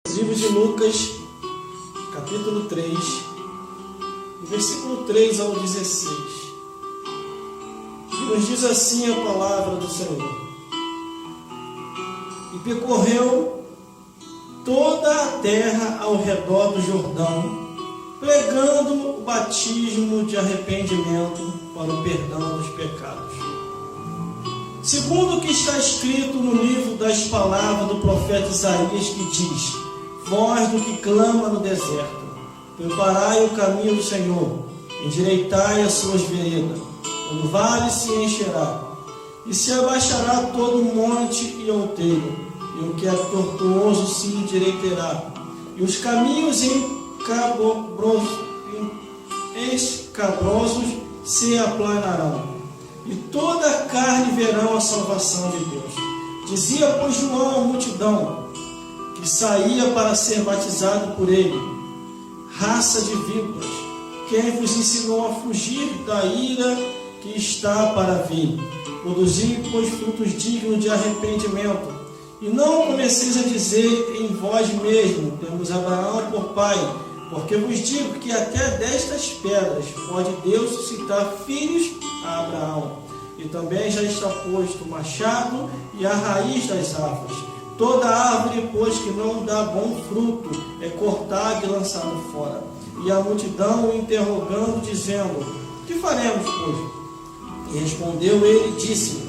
Livro de Lucas, capítulo 3, versículo 3 ao 16. E nos diz assim a palavra do Senhor: E percorreu toda a terra ao redor do Jordão, pregando o batismo de arrependimento para o perdão dos pecados, segundo o que está escrito no livro das palavras do profeta Isaías, que diz: Voz do que clama no deserto, preparai o caminho do Senhor, endireitai as suas veredas. O vale se encherá, e se abaixará todo o monte e outeiro, e o que é tortuoso se endireitará, e os caminhos escabrosos se aplanarão, e toda a carne verão a salvação de Deus. Dizia, pois, João à multidão que saía para ser batizado por ele: raça de víboras, quem vos ensinou a fugir da ira que está para vir? Produzi, pois, frutos dignos de arrependimento, e não comeceis a dizer em vós mesmo: temos Abraão por pai, porque vos digo que até destas pedras pode Deus suscitar filhos a Abraão. E também já está posto o machado e a raiz das árvores. Toda árvore, pois, que não dá bom fruto, é cortada e lançada fora. E a multidão o interrogando, dizendo: que faremos, pois? E respondeu ele e disse: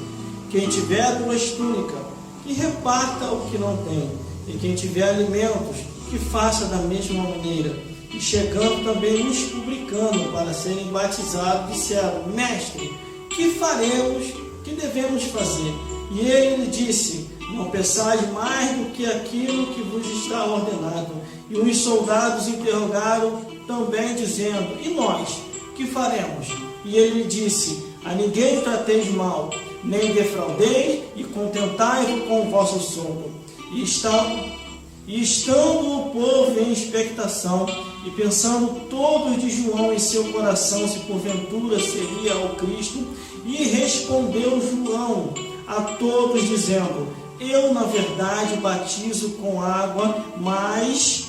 quem tiver 2 túnicas, que reparta o que não tem. E quem tiver alimentos, que faça da mesma maneira. E chegando também os publicanos para serem batizados, disseram: mestre, que faremos? Que devemos fazer? E ele lhe disse: não pensais mais do que aquilo que vos está ordenado. E os soldados interrogaram também, dizendo: e nós, que faremos? E ele lhe disse: a ninguém trateis mal, nem defraudeis, e contentai-vos com o vosso soldo. E estando o povo em expectação, e pensando todos de João em seu coração, se porventura seria o Cristo, e respondeu João a todos, dizendo: eu, na verdade, batizo com água, mas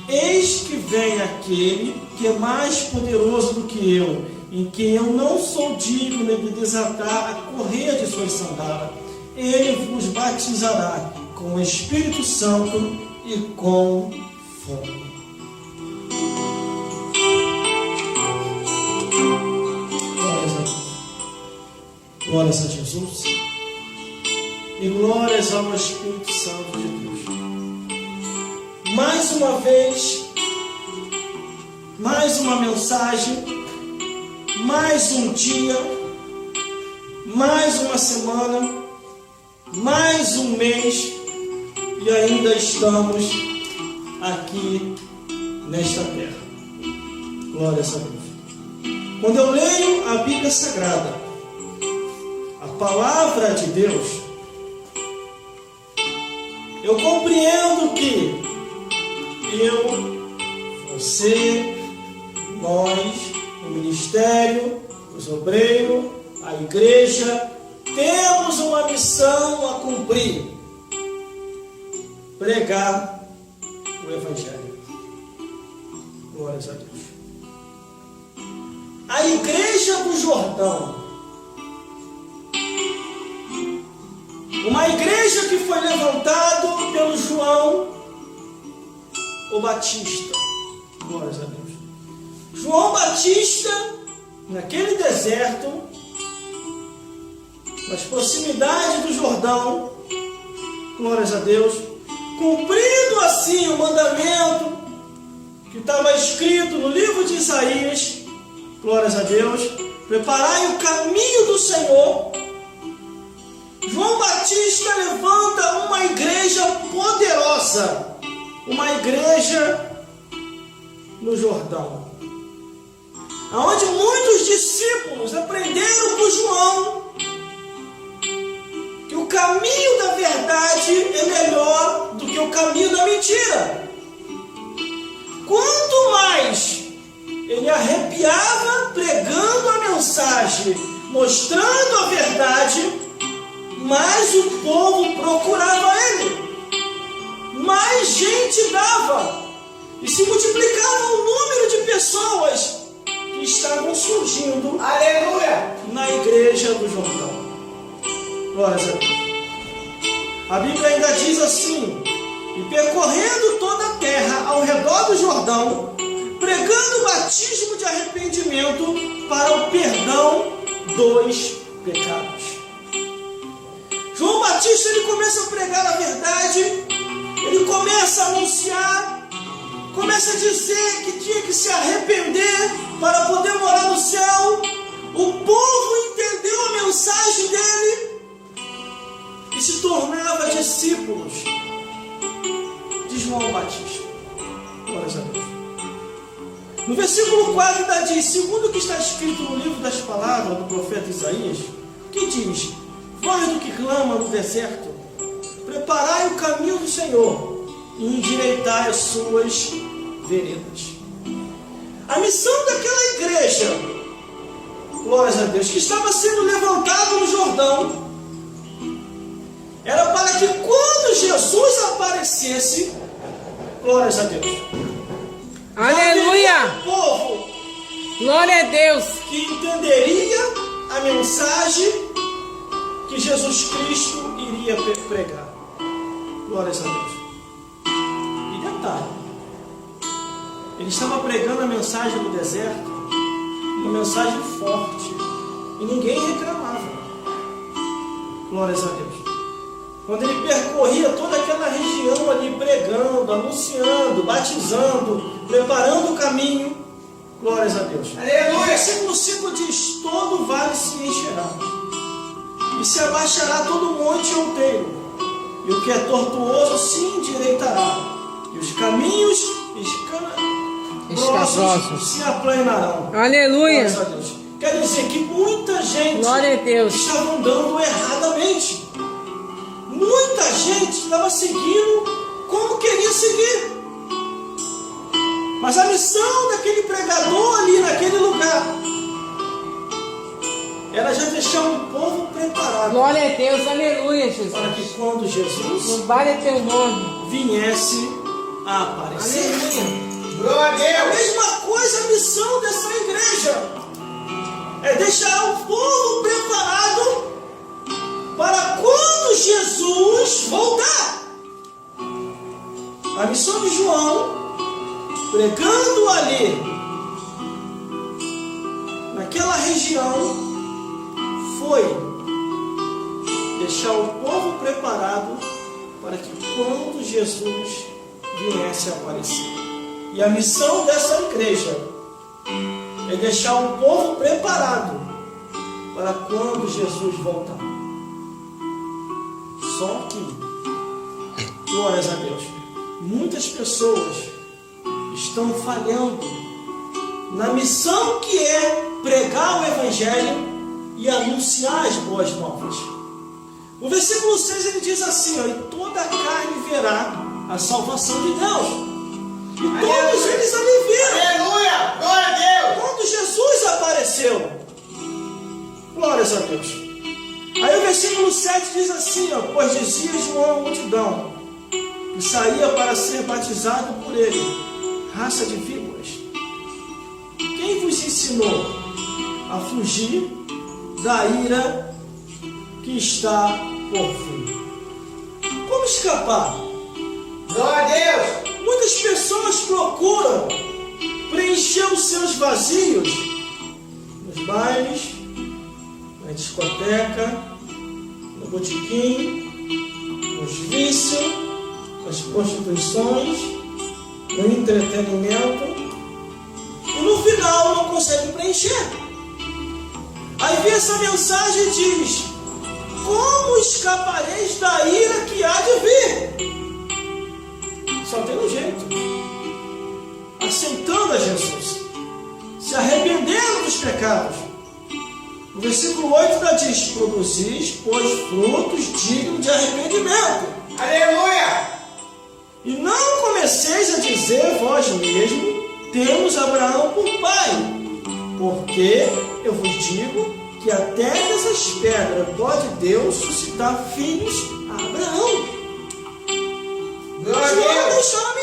eis que vem aquele que é mais poderoso do que eu, em quem eu não sou digno de desatar a correia de suas sandálias. Ele vos batizará com o Espírito Santo e com fogo. Glórias a Jesus e glórias ao Espírito Santo de Deus. Mais uma vez, mais uma mensagem, mais um dia, mais uma semana, mais um mês, e ainda estamos aqui nesta terra. Glórias a Deus. Quando eu leio a Bíblia Sagrada, a palavra de Deus, eu compreendo que eu, você, nós, o ministério, os obreiros, a igreja, temos uma missão a cumprir: pregar o Evangelho. Glórias a Deus. A igreja do Jordão, uma igreja que foi levantada pelo João o Batista. Glórias a Deus. João Batista, naquele deserto, nas proximidades do Jordão, glórias a Deus, cumprindo assim o mandamento que estava escrito no livro de Isaías, glórias a Deus: preparai o caminho do Senhor. João Batista levanta uma igreja poderosa, uma igreja no Jordão, onde muitos discípulos aprenderam com João que o caminho da verdade é melhor do que o caminho da mentira. Quanto mais ele arrepiava pregando a mensagem, mostrando a verdade, mais o povo procurava ele. mais gente dava e se multiplicava o número de pessoas que estavam surgindo, Aleluia! na igreja do Jordão. Glórias a Deus. A Bíblia ainda diz assim: e percorrendo toda a terra ao redor do Jordão, pregando o batismo de arrependimento para o perdão dos pecados. João Batista, ele começa a pregar a verdade, ele começa a anunciar, começa a dizer que tinha que se arrepender para poder morar no céu. O povo entendeu a mensagem dele e se tornava discípulos de João Batista. Glórias a Deus. No versículo 4 ainda diz, segundo o que está escrito no livro das palavras do profeta Isaías, que diz: voz do que clama no deserto, preparai o caminho do Senhor e endireitai as suas veredas. A missão daquela igreja, glórias a Deus, que estava sendo levantada no Jordão, era para que quando Jesus aparecesse, glórias a Deus, aleluia, o povo glória a Deus, que entenderia a mensagem que Jesus Cristo iria pregar. Glórias a Deus. E detalhe, ele estava pregando a mensagem do deserto, uma mensagem forte, e ninguém reclamava. Glórias a Deus. Quando ele percorria toda aquela região ali, pregando, anunciando, batizando, preparando o caminho, glórias a Deus. Aleluia! O versículo 5 diz: todo vale se encherá, e se abaixará todo monte outeiro, e o que é tortuoso se endireitará, e os caminhos escabrosos se aplanarão. aleluia, Glórias a Deus. Quer dizer que muita gente glória a Deus, estava andando erradamente. Muita gente estava seguindo como queria seguir. Mas a missão daquele pregador ali naquele lugar era já deixar o povo preparado glória a Deus, aleluia, Jesus, para que quando Jesus louvado é teu nome, viesse a aparecer. aleluia, Glória a A Deus! mesma coisa a missão dessa igreja é deixar o povo preparado para quando Jesus voltar. A missão de João, pregando ali naquela região, foi deixar o povo preparado para que quando Jesus viesse a aparecer. E a missão dessa igreja é deixar o povo preparado para quando Jesus voltar. Só que, glórias a Deus, muitas pessoas estão falhando na missão que é pregar o Evangelho e anunciar as boas novas. O versículo 6 ele diz assim: ó, e toda a carne verá a salvação de Deus. E todos eles ali viram. Aleluia! Glória a Deus! Quando Jesus apareceu, glórias a Deus. Aí o versículo 7 diz assim, ó, pois dizia João à multidão que saía para ser batizado por ele, raça de víboras, quem vos ensinou a fugir da ira que está por vir? Como escapar? Glória a Deus! Muitas pessoas procuram preencher os seus vazios nos bailes, na discoteca, no botequim, nos vícios, nas prostituições, no entretenimento, e no final não consegue preencher. Aí vem essa mensagem e diz: como escapareis da ira que há de vir? Só tem um jeito: aceitando a Jesus, se arrependendo dos pecados. O versículo 8 ainda diz: produzis, pois, frutos dignos de arrependimento. Aleluia! E não comeceis a dizer vós mesmos: temos Abraão por pai, porque eu vos digo que até dessas pedras pode Deus suscitar filhos a Abraão. Glória a João Deus. não deixou